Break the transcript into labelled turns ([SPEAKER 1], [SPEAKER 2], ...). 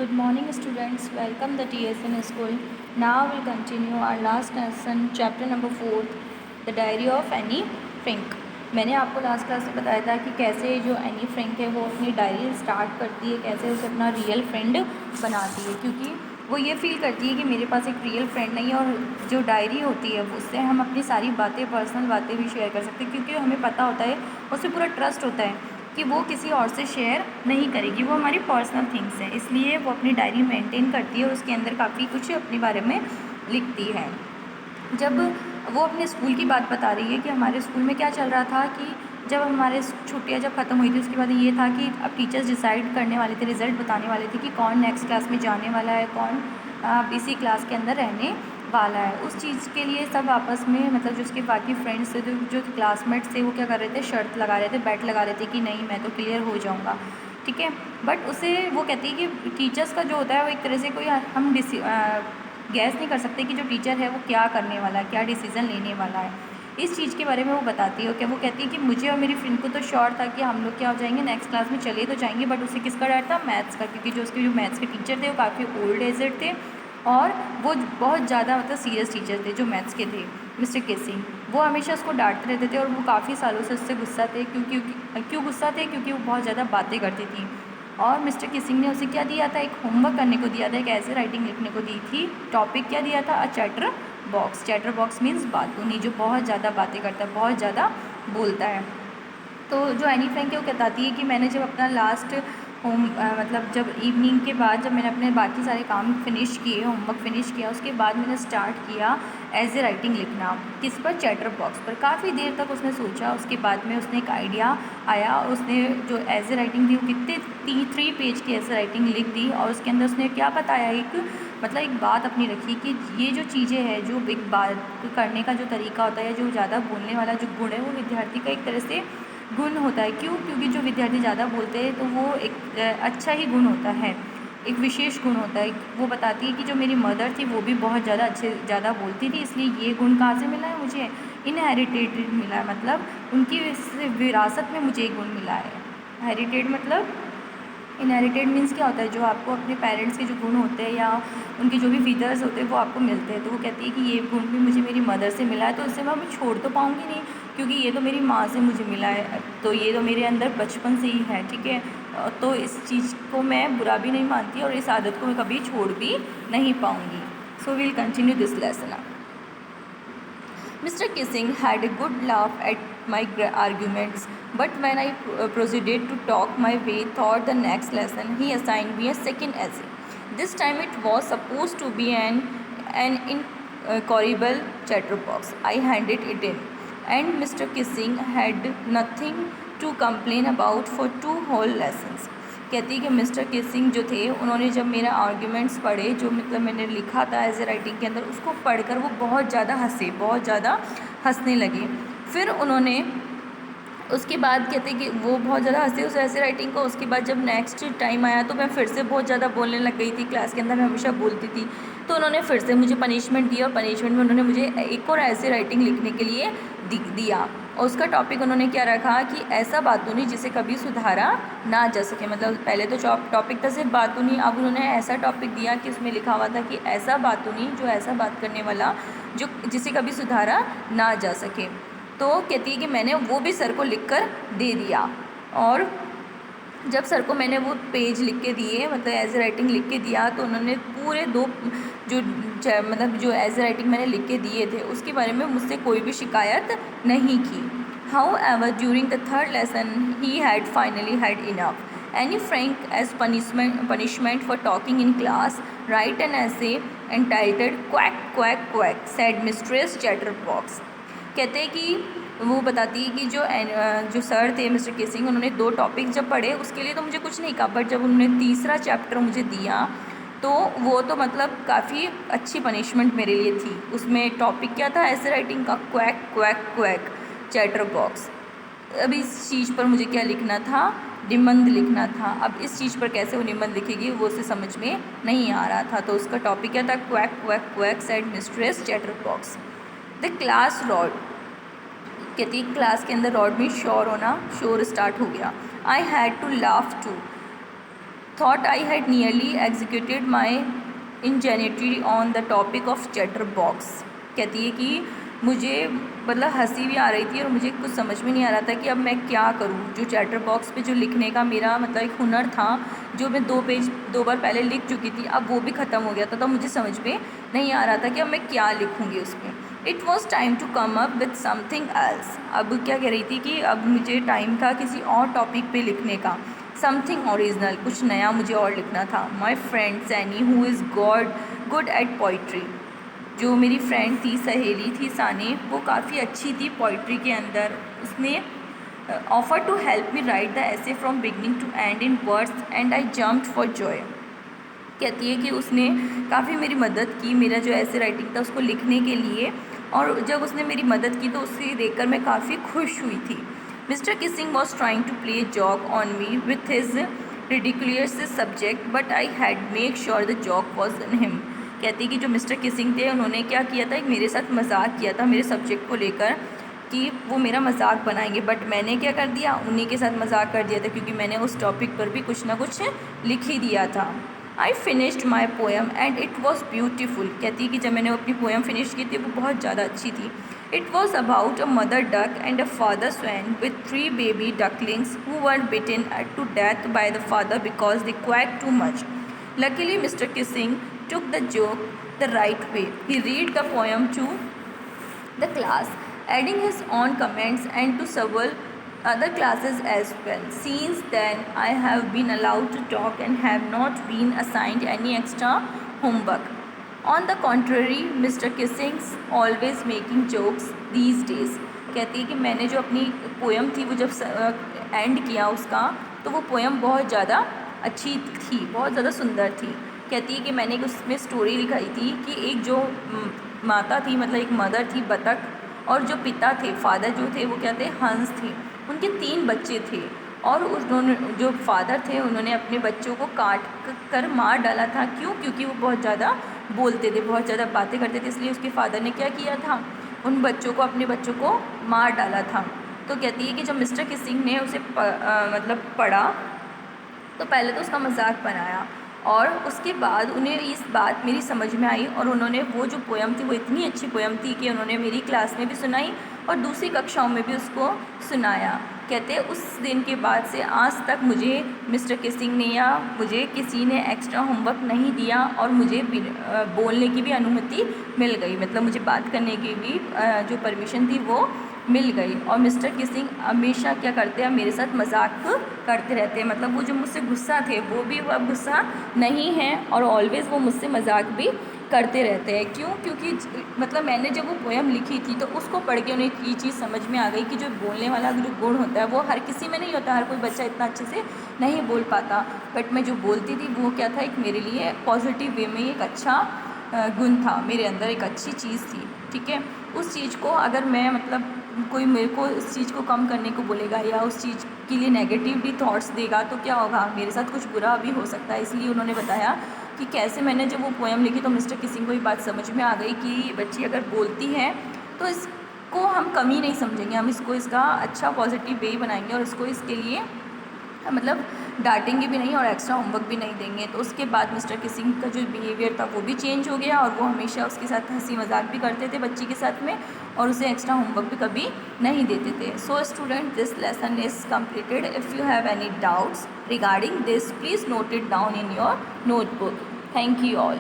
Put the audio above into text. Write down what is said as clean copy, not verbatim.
[SPEAKER 1] Good morning, students. Welcome the TSN school. Now we'll continue our last lesson, chapter number 4, The Diary of Annie Frank. मैंने आपको last class में बताया था कि कैसे जो एनी फ्रैंक है वो अपनी डायरी स्टार्ट करती है, कैसे उसे अपना रियल फ्रेंड बनाती है, क्योंकि वो ये फील करती है कि मेरे पास एक रियल फ्रेंड नहीं है। और जो डायरी होती है उससे हम अपनी सारी बातें, पर्सनल बातें भी शेयर कर सकते हैं, क्योंकि हमें पता होता है, उससे पूरा ट्रस्ट होता है कि वो किसी और से शेयर नहीं करेगी, वो हमारी पर्सनल थिंग्स हैं। इसलिए वो अपनी डायरी मेंटेन करती है और उसके अंदर काफ़ी कुछ अपने बारे में लिखती है। जब वो अपने स्कूल की बात बता रही है कि हमारे स्कूल में क्या चल रहा था, कि जब हमारे छुट्टियां जब ख़त्म हुई थी उसके बाद ये था कि अब टीचर्स डिसाइड करने वाले थे, रिज़ल्ट बताने वाले थे कि कौन नेक्स्ट क्लास में जाने वाला है, कौन इसी क्लास के अंदर रहने वाला है। उस चीज़ के लिए सब आपस में, मतलब जो उसके बाकी फ्रेंड्स थे, जो क्लासमेट्स थे, वो क्या कर रहे थे, शर्त लगा रहे थे, बैट लगा रहे थे कि नहीं मैं तो क्लियर हो जाऊँगा, ठीक है। बट उसे वो कहती है कि टीचर्स का जो होता है वो एक तरह से कोई हम गैस नहीं कर सकते कि जो टीचर है वो क्या करने वाला है, क्या डिसीज़न लेने वाला है। इस चीज़ के बारे में वो बताती है। क्या वो कहती है कि मुझे और मेरी फ्रेंड को तो श्योर था कि हम लोग क्या हो जाएंगे, नेक्स्ट क्लास में चले तो जाएंगे, बट उसे किसका डर था, मैथ्स का, क्योंकि जो उसके जो मैथ्स के टीचर थे वो काफ़ी ओल्ड एजेड थे और वो बहुत ज़्यादा मतलब सीरियस टीचर थे जो मैथ्स के थे, मिस्टर केसिंग। वो हमेशा उसको डांटते रहते थे और वो काफ़ी सालों से उससे गुस्सा थे। क्यों गुस्सा थे, क्योंकि वो बहुत ज़्यादा बातें करती थी। और मिस्टर किसिंग ने उसे क्या दिया था, एक होमवर्क करने को दिया था, एक ऐसे राइटिंग लिखने को दी थी। टॉपिक क्या दिया था, a chatter box. Chatter box means बातूनी, जो बहुत ज़्यादा बातें करता है, बहुत ज़्यादा बोलता है। तो जो एनी फ्रैंक है वो बताती है कि मैंने जब अपना लास्ट मतलब जब इवनिंग के बाद जब मैंने अपने बाकी सारे काम फिनिश किए, होमवर्क फिनिश किया, उसके बाद मैंने स्टार्ट किया एज ए राइटिंग लिखना। किस पर, चैटर बॉक्स पर। काफ़ी देर तक उसने सोचा, उसके बाद में उसने एक आइडिया आया और उसने जो एज ए राइटिंग थी वो कितने 3 पेज की ऐसे राइटिंग लिख दी। और उसके अंदर उसने क्या बताया, एक बात अपनी रखी कि ये जो चीज़ें हैं, जो एक बात करने का जो तरीका होता है, जो ज़्यादा बोलने वाला जो गुण है, वो विद्यार्थी का एक तरह से गुण होता है। क्यों? क्योंकि जो विद्यार्थी ज़्यादा बोलते हैं तो वो एक अच्छा ही गुण होता है, एक विशेष गुण होता है। वो बताती है कि जो मेरी मदर थी वो भी बहुत ज़्यादा बोलती थी, इसलिए ये गुण कहाँ से मिला है मुझे, इनहेरिटेड मिला है, मतलब उनकी विरासत में मुझे एक गुण मिला है। हेरिटेड मतलब, इनहेरिटेड मीन्स क्या होता है, जो आपको अपने पेरेंट्स के जो गुण होते हैं या उनके जो भी फीचर्स होते हैं वो आपको मिलते हैं। तो वो कहती है कि ये गुण भी मुझे मेरी मदर से मिला है, तो इससे मैं छोड़ तो पाऊँगी नहीं, क्योंकि ये तो मेरी माँ से मुझे मिला है, तो ये तो मेरे अंदर बचपन से ही है, ठीक है। तो इस चीज़ को मैं बुरा भी नहीं मानती और इस आदत को मैं कभी छोड़ भी नहीं पाऊँगी। So we'll continue this lesson. Mr. Kissing had a good laugh at my arguments, but when I proceeded to talk my way through the next lesson, he assigned me a second essay. This time it was supposed to be an incorrigible chatterbox. I handed it in, and Mr. Kissing had nothing to complain about for 2 whole lessons. कहती है कि mister Keesing जो थे, उन्होंने जब मेरा arguments पढ़े, जो मतलब मैंने लिखा था एज ए राइटिंग के अंदर, उसको पढ़कर वो बहुत ज़्यादा हंसे, बहुत ज़्यादा हंसने लगे। फिर उन्होंने उसके बाद कहते कि वो बहुत ज़्यादा हंसे उस ऐसे राइटिंग को। उसके बाद जब नेक्स्ट टाइम आया तो मैं फिर से बहुत ज़्यादा बोलने लग गई थी, क्लास के अंदर मैं हमेशा बोलती थी। तो उन्होंने फिर से मुझे पनिशमेंट दिया और पनिशमेंट में उन्होंने मुझे एक और ऐसे राइटिंग लिखने के लिए दिया। और उसका टॉपिक उन्होंने क्या रखा कि ऐसा बातूनी जिसे कभी सुधारा ना जा सके। मतलब पहले तो टॉपिक था सिर्फ बातूनी, अब उन्होंने ऐसा टॉपिक दिया कि उसमें लिखा हुआ था कि ऐसा बातूनी, जो ऐसा बात करने वाला जो जिसे कभी सुधारा ना जा सके। तो कहती है कि मैंने वो भी सर को लिख कर दे दिया। और जब सर को मैंने वो पेज लिख के दिए, मतलब एज ए राइटिंग लिख के दिया, तो उन्होंने पूरे 2 जो एज ए राइटिंग मैंने लिख के दिए थे उसके बारे में मुझसे कोई भी शिकायत नहीं की। How ever during the third lesson he had finally had enough. Annie Frank, as punishment for talking in class, write an essay entitled "Quack Quack Quack," said Mistress Chatterbox. कहते हैं कि वो बताती है कि जो सर थे मिस्टर किसिंग, उन्होंने 2 टॉपिक जब पढ़े उसके लिए तो मुझे कुछ नहीं कहा, बट जब उन्होंने तीसरा चैप्टर मुझे दिया तो वो तो मतलब काफ़ी अच्छी पनिशमेंट मेरे लिए थी। उसमें टॉपिक क्या था, ऐसे राइटिंग का, quack quack quack chatter box. अब इस चीज़ पर मुझे क्या लिखना था, निबंध लिखना था। अब इस चीज़ पर कैसे वो निबंध लिखेगी वो उसे समझ में नहीं आ रहा था। तो उसका टॉपिक क्या था, quack quack quack said mistress chatter box. The class rod, कहती क्लास के अंदर रॉड में शोर होना, शोर स्टार्ट हो गया। I had to laugh too, thought I had nearly executed my ingenuity on the topic of chatterbox. कहती है कि मुझे मतलब हंसी भी आ रही थी और मुझे कुछ समझ में नहीं आ रहा था कि अब मैं क्या करूं। जो चैटर बॉक्स पे जो लिखने का मेरा मतलब एक हुनर था, जो मैं 2 बार पहले लिख चुकी थी, अब वो भी ख़त्म हो गया था। तो मुझे समझ में नहीं आ रहा था कि अब मैं क्या लिखूँगी उस पर। It was time to come up with something else. अब क्या कह रही थी कि अब मुझे टाइम था किसी और टॉपिक पे लिखने का, समथिंग ओरिजिनल, कुछ नया मुझे और लिखना था। My friend Saini who is good at poetry. जो मेरी फ्रेंड थी, सहेली थी सानी, वो काफ़ी अच्छी थी पोइट्री के अंदर। उसने offer to help me write the essay from beginning to end in words and I jumped for joy. कहती है कि उसने काफ़ी मेरी मदद की, मेरा जो ऐसे राइटिंग था उसको लिखने के लिए, और जब उसने मेरी मदद की तो उसे देखकर मैं काफ़ी खुश हुई थी। Mister Kissing was trying to play joke on me with his ridiculous subject but I had make sure the joke was in him. कहती कि जो मिस्टर किसिंग थे उन्होंने क्या किया था, एक मेरे साथ मजाक किया था मेरे सब्जेक्ट को लेकर कि वो मेरा मजाक बनाएंगे, बट मैंने क्या कर दिया, उन्हीं के साथ मजाक कर दिया था, क्योंकि मैंने उस टॉपिक पर भी कुछ ना कुछ लिख ही दिया था। I finished my poem and it was beautiful. कहती है कि जब मैंने अपनी पोएम फिनिश की थी वो बहुत ज़्यादा अच्छी थी। It was about a mother duck and a father swan with 3 baby ducklings who were bitten to death by the father because they quack too much. Luckily, Mr. Kissing took the joke the right way. He read the poem to the class, adding his own comments and to several other classes as well. Since then, I have been allowed to talk and have not been assigned any extra homework. On the contrary, Mr. Kissing's always making jokes these days. कहती है कि मैंने जो अपनी poem थी वो जब and किया उसका, तो वो पोएम बहुत ज़्यादा अच्छी थी, बहुत ज़्यादा सुंदर थी। कहती है कि मैंने उसमें स्टोरी लिखाई थी कि एक जो माता थी, मतलब एक मदर थी बतख, और जो पिता थे, फादर जो थे वो क्या थे, हंस थे। उनके 3 बच्चे थे और उन्होंने जो फादर थे उन्होंने अपने बच्चों को काट कर मार डाला था। क्यों? क्योंकि वो बहुत ज़्यादा बोलते थे, बहुत ज़्यादा बातें करते थे, इसलिए उसके फादर ने क्या किया था, उन बच्चों को, अपने बच्चों को मार डाला था। तो कहती है कि जब मिस्टर किसिंग ने उसे मतलब पढ़ा तो पहले तो उसका मजाक बनाया, और उसके बाद उन्हें इस बात मेरी समझ में आई, और उन्होंने वो जो पोएम थी वो इतनी अच्छी पोएम थी कि उन्होंने मेरी क्लास में भी सुनाई और दूसरी कक्षाओं में भी उसको सुनाया। कहते हैं उस दिन के बाद से आज तक मुझे मिस्टर किसिंग ने या मुझे किसी ने एक्स्ट्रा होमवर्क नहीं दिया, और मुझे बोलने की भी अनुमति मिल गई, मतलब मुझे बात करने की भी जो परमिशन थी वो मिल गई। और मिस्टर किसिंग हमेशा क्या करते हैं, मेरे साथ मजाक करते रहते हैं, मतलब वो जो मुझसे गुस्सा थे वो भी अब गुस्सा नहीं है, और ऑलवेज़ वो मुझसे मजाक भी करते रहते हैं। क्यों? क्योंकि मतलब मैंने जब वो पोएम लिखी थी तो उसको पढ़ के उन्हें ये चीज़ समझ में आ गई कि जो बोलने वाला जो गुण होता है वो हर किसी में नहीं होता, हर कोई बच्चा इतना अच्छे से नहीं बोल पाता, बट मैं जो बोलती थी वो क्या था, एक मेरे लिए पॉजिटिव वे में एक अच्छा गुण था, मेरे अंदर एक अच्छी चीज़ थी। ठीक है, उस चीज़ को अगर मैं मतलब कोई मेरे को इस चीज़ को कम करने को बोलेगा या उस चीज़ के लिए नेगेटिवली थॉट्स देगा तो क्या होगा, मेरे साथ कुछ बुरा भी हो सकता है। इसलिए उन्होंने बताया कि कैसे मैंने जब वो पोएम लिखी तो मिस्टर किसिंग को ये बात समझ में आ गई कि बच्ची अगर बोलती है तो इसको हम कमी नहीं समझेंगे, हम इसको इसका अच्छा पॉजिटिव वे बनाएंगे और इसको इसके लिए मतलब डांटेंगे भी नहीं और एक्स्ट्रा होमवर्क भी नहीं देंगे। तो उसके बाद मिस्टर किसिंग का जो बिहेवियर था वो भी चेंज हो गया, और वो हमेशा उसके साथ हंसी मजाक भी करते थे बच्ची के साथ में, और उसे एक्स्ट्रा होमवर्क भी कभी नहीं देते थे। So student, this lesson is completed. If you have any doubts regarding this, please note it down in your notebook. Thank you all.